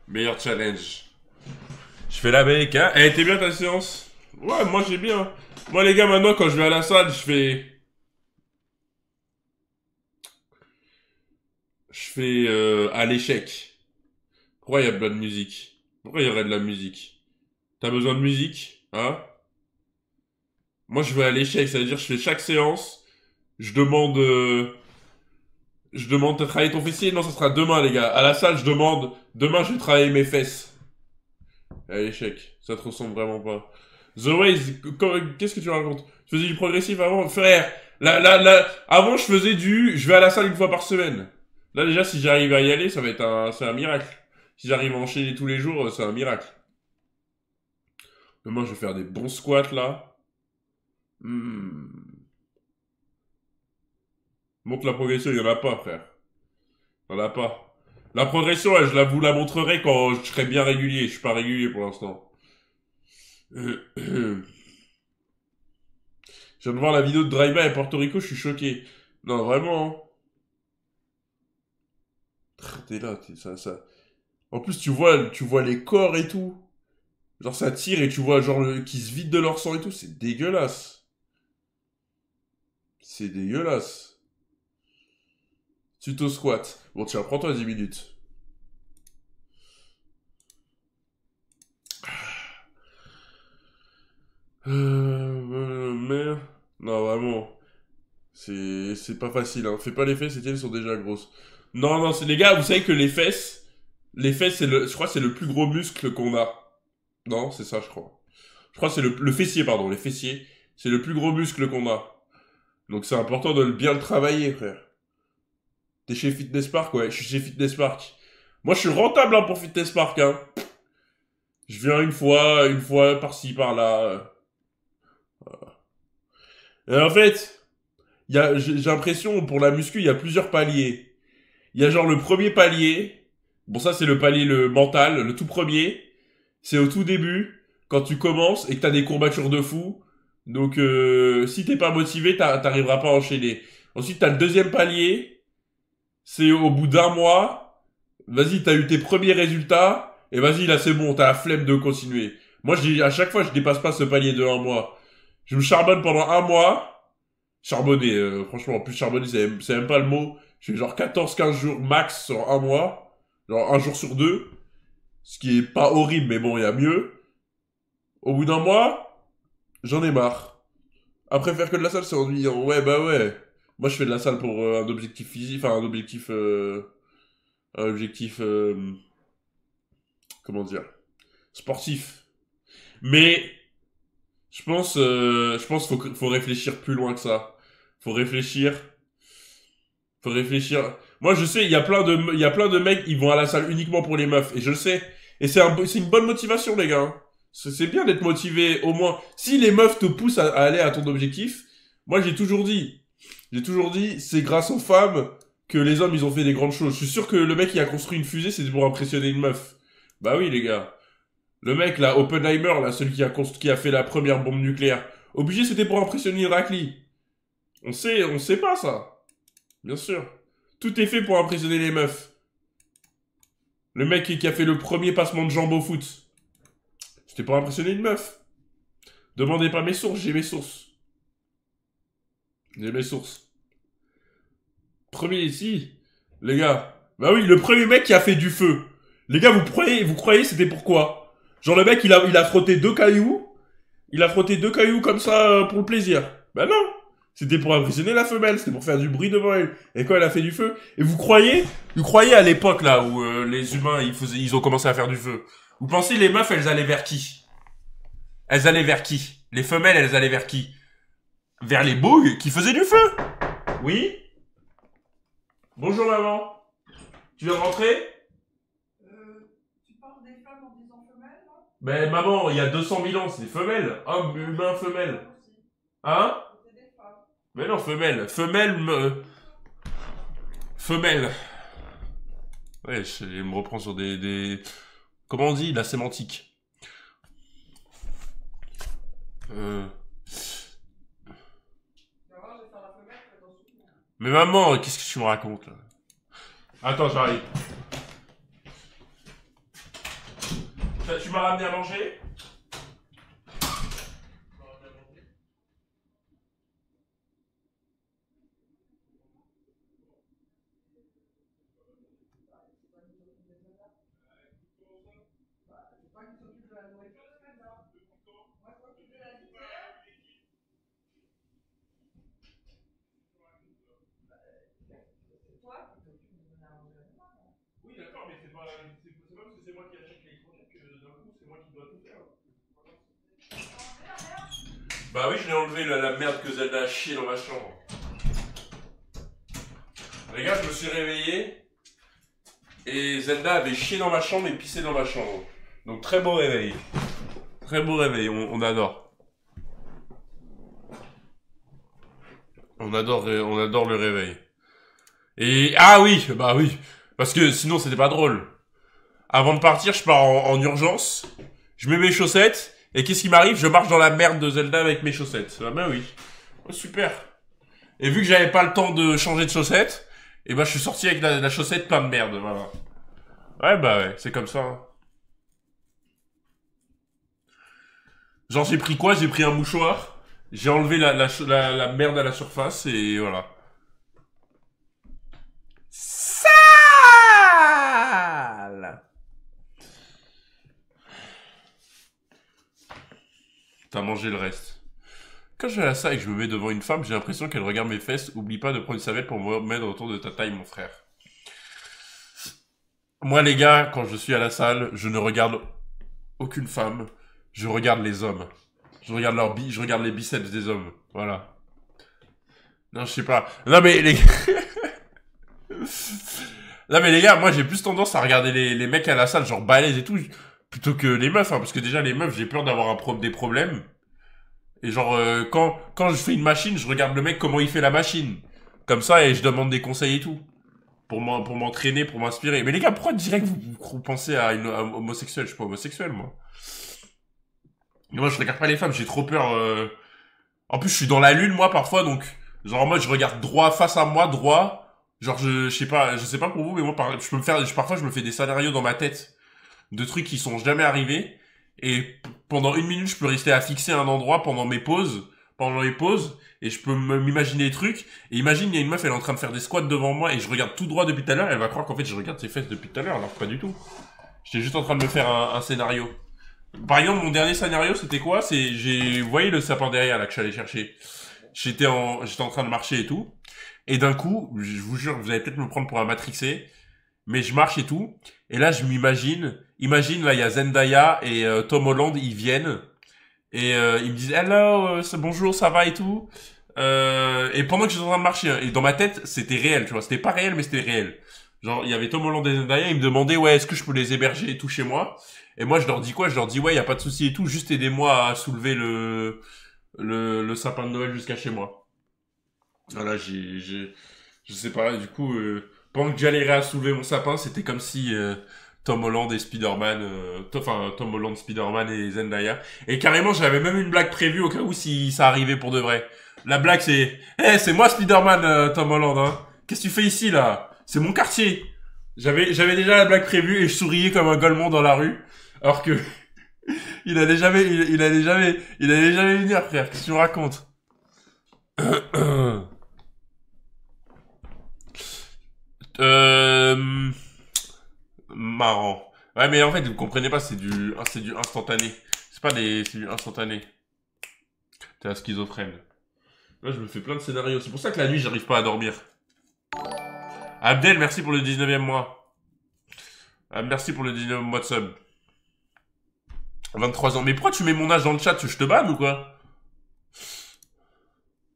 Meilleur challenge. Je fais la bec, hein. Eh, t'es bien ta séance? Ouais, moi j'ai bien. Moi les gars, maintenant quand je vais à la salle, je fais à l'échec. Pourquoi il y a pas de musique? Pourquoi il y aurait de la musique? T'as besoin de musique? Hein? Moi je vais à l'échec, ça veut dire je fais chaque séance, je demande... t'as travaillé ton fessier? Non, ça sera demain les gars. À la salle, je demande... Demain je vais travailler mes fesses. À l'échec. Ça te ressemble vraiment pas. The Waze, qu'est-ce que tu racontes? Je faisais du progressif avant, frère. Avant, je faisais du, je vais à la salle une fois par semaine. Là, déjà, si j'arrive à y aller, ça va être c'est un miracle. Si j'arrive à enchaîner tous les jours, c'est un miracle. Demain, je vais faire des bons squats, là. Montre la progression, il y en a pas, frère. Il y en a pas. La progression, je vous la montrerai quand je serai bien régulier. Je suis pas régulier pour l'instant. Je viens de voir la vidéo de Drive-By à Porto Rico, je suis choqué. Non, vraiment, hein. T'es là, ça. En plus, tu vois les corps et tout. Genre, ça tire et tu vois, genre, qui se vident de leur sang et tout. C'est dégueulasse. C'est dégueulasse. Tuto squat. Bon, tiens, prends-toi 10 minutes. Merde. Non, vraiment. C'est pas facile, hein. Fais pas les fesses, elles sont déjà grosses. Non, non, c'est les gars, vous savez que les fesses, je crois que c'est le plus gros muscle qu'on a. Non, c'est ça, je crois. Je crois que c'est le fessier, pardon, les fessiers. C'est le plus gros muscle qu'on a. Donc c'est important de bien le travailler, frère. T'es chez Fitness Park? Ouais, je suis chez Fitness Park. Moi, je suis rentable, hein, pour Fitness Park, hein. Je viens une fois, par-ci, par-là. Et en fait, j'ai l'impression, pour la muscu, il y a plusieurs paliers. Il y a genre le premier palier. Bon, ça, c'est le palier le mental, le tout premier. C'est au tout début, quand tu commences et que t'as des courbatures de fou. Donc, si t'es pas motivé, t'arriveras pas à enchaîner. Ensuite, t'as le deuxième palier. C'est au bout d'un mois. Vas-y, t'as eu tes premiers résultats. Et vas-y, là, c'est bon, t'as la flemme de continuer. Moi, à chaque fois, je dépasse pas ce palier de un mois. Je me charbonne pendant un mois. Charbonner, franchement, en plus charbonner, c'est même pas le mot. Je fais genre 14-15 jours max sur un mois. Genre un jour sur deux. Ce qui est pas horrible, mais bon, il y a mieux. Au bout d'un mois, j'en ai marre. Après, faire que de la salle, c'est ennuyant. Ouais, bah ouais. Moi, je fais de la salle pour un objectif physique, enfin, un objectif, comment dire, sportif. Mais, je pense faut réfléchir plus loin que ça. Faut réfléchir, faut réfléchir. Moi, je sais, il y a plein de mecs, ils vont à la salle uniquement pour les meufs, et je le sais. Et c'est une bonne motivation, les gars, hein. C'est bien d'être motivé, au moins. Si les meufs te poussent à aller à ton objectif, moi j'ai toujours dit, c'est grâce aux femmes que les hommes ils ont fait des grandes choses. Je suis sûr que le mec qui a construit une fusée, c'était pour impressionner une meuf. Bah oui, les gars. Le mec là, Oppenheimer, là, celui qui a fait la première bombe nucléaire. Obligé, c'était pour impressionner Irakli. On sait pas ça. Bien sûr. Tout est fait pour impressionner les meufs. Le mec qui a fait le premier passement de jambes au foot. C'était pour impressionner une meuf. Demandez pas mes sources, j'ai mes sources. J'ai mes sources. Premier ici, les gars. Bah oui, le premier mec qui a fait du feu. Les gars, vous croyez c'était pourquoi? Genre le mec, il a frotté deux cailloux. Il a frotté deux cailloux comme ça pour le plaisir. Bah non. C'était pour impressionner la femelle, c'était pour faire du bruit devant elle. Et quand elle a fait du feu. Et vous croyez à l'époque là où les humains ils ont commencé à faire du feu. Vous pensez les meufs elles allaient vers qui? Elles allaient vers qui? Les femelles elles allaient vers qui? Vers les bougs qui faisaient du feu. Oui? Bonjour maman. Tu viens de rentrer? Tu parles des femmes en disant femelles, là? Ben maman, il y a 200 000 ans, c'est des femelles. Homme, humain, femelle. Aussi. Hein? C'est des femmes. Mais non, femelle. Femelle. Ouais, je me reprends sur Comment on dit? La sémantique. Tu vas voir, je vais faire la femelle, tu vas t'en souvenir. Mais maman, qu'est-ce que tu me racontes là? Attends, j'arrive. Tu m'as ramené à manger? C'est toi qui t'occupes de la nourriture de Zelda. Moi, je m'occupe de la litière. C'est toi qui t'occupes de donner à manger à moi. Oui, d'accord, mais c'est pas parce que c'est moi qui achète l'électronique que d'un coup c'est moi qui dois tout faire. Bah oui, je l'ai enlevé la merde que Zelda a chié dans ma chambre. Les gars, je me suis réveillé et Zelda avait chié dans ma chambre et pissé dans ma chambre. Donc très beau réveil. Très beau réveil, on adore. On adore le réveil. Et ah oui, bah oui, parce que sinon c'était pas drôle. Avant de partir, je pars en urgence, je mets mes chaussettes, et qu'est-ce qui m'arrive? Je marche dans la merde de Zelda avec mes chaussettes. Ah bah oui. Oh, super. Et vu que j'avais pas le temps de changer de chaussettes, et bah je suis sorti avec la chaussette plein de merde, voilà. Ouais bah ouais, c'est comme ça. Hein. Genre j'ai pris quoi? J'ai pris un mouchoir, j'ai enlevé la merde à la surface, et voilà. Sale. T'as mangé le reste. Quand je vais à la salle et que je me mets devant une femme, j'ai l'impression qu'elle regarde mes fesses. Oublie pas de prendre une serviette pour me mettre autour de ta taille, mon frère. Moi, les gars, quand je suis à la salle, je ne regarde aucune femme. Je regarde les hommes. Je regarde je regarde les biceps des hommes. Voilà. Non, je sais pas. Non, mais les non, mais les gars, moi, j'ai plus tendance à regarder les mecs à la salle, genre balèzes et tout, plutôt que les meufs, hein, parce que déjà, les meufs, j'ai peur d'avoir des problèmes. Et genre, quand je fais une machine, je regarde le mec comment il fait la machine. Comme ça, et je demande des conseils et tout. Pour m'entraîner, pour m'inspirer. Mais les gars, pourquoi direct vous pensez à une homosexuelle? Je suis pas homosexuel, moi. Mais moi, je regarde pas les femmes, j'ai trop peur. En plus, je suis dans la lune, moi, parfois, donc... Genre, en mode, je regarde droit, face à moi, droit. Genre, je sais pas pour vous, mais moi, parfois, je me fais des scénarios dans ma tête. De trucs qui sont jamais arrivés. Et pendant 1 minute, je peux rester à fixer un endroit pendant mes pauses. Pendant les pauses. Et je peux m'imaginer des trucs. Et imagine, il y a une meuf, elle est en train de faire des squats devant moi. Et je regarde tout droit depuis tout à l'heure. Elle va croire qu'en fait, je regarde ses fesses depuis tout à l'heure. Alors que pas du tout. J'étais juste en train de me faire un scénario. Par exemple, mon dernier scénario, c'était quoi? Vous voyez le sapin derrière, là, que je suis allé chercher. J'étais en train de marcher et tout. Et d'un coup, je vous jure, vous allez peut-être me prendre pour un matrixé. Mais je marche et tout. Et là, je imagine, là, il y a Zendaya et Tom Holland, ils viennent. Et ils me disent, hello, bonjour, ça va et tout. Et pendant que j'étais en train de marcher, hein, et dans ma tête, c'était réel, tu vois. C'était pas réel, mais c'était réel. Genre, il y avait Tom Holland et Zendaya, ils me demandaient, ouais, est-ce que je peux les héberger et tout chez moi? Et moi, je leur dis quoi? Je leur dis, ouais, y a pas de souci et tout, juste aidez-moi à soulever le sapin de Noël jusqu'à chez moi. Voilà, je sais pas, du coup, pendant que j'allais à soulever mon sapin, c'était comme si Tom Holland et Spider-Man, Tom Holland, Spider-Man et Zendaya. Et carrément, j'avais même une blague prévue au cas où si ça arrivait pour de vrai. La blague, c'est, c'est moi Spider-Man, Tom Holland, hein. Qu'est-ce que tu fais ici, là? C'est mon quartier. J'avais déjà la blague prévue et je souriais comme un golemon dans la rue. Alors que, il allait jamais venir, frère. Qu'est-ce que tu me racontes? Euh... Marrant. Ouais, mais en fait, vous comprenez pas, c'est du instantané. C'est du instantané. T'es un schizophrène. Là, je me fais plein de scénarios. C'est pour ça que la nuit, j'arrive pas à dormir. Abdel, merci pour le 19e mois. Merci pour le 19e mois de sub. 23 ans. Mais pourquoi tu mets mon âge dans le chat? Je te banne ou quoi?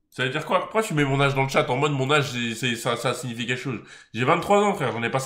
Ça veut dire quoi? Pourquoi tu mets mon âge dans le chat? En mode, mon âge, ça signifie quelque chose. J'ai 23 ans, frère. J'en ai pas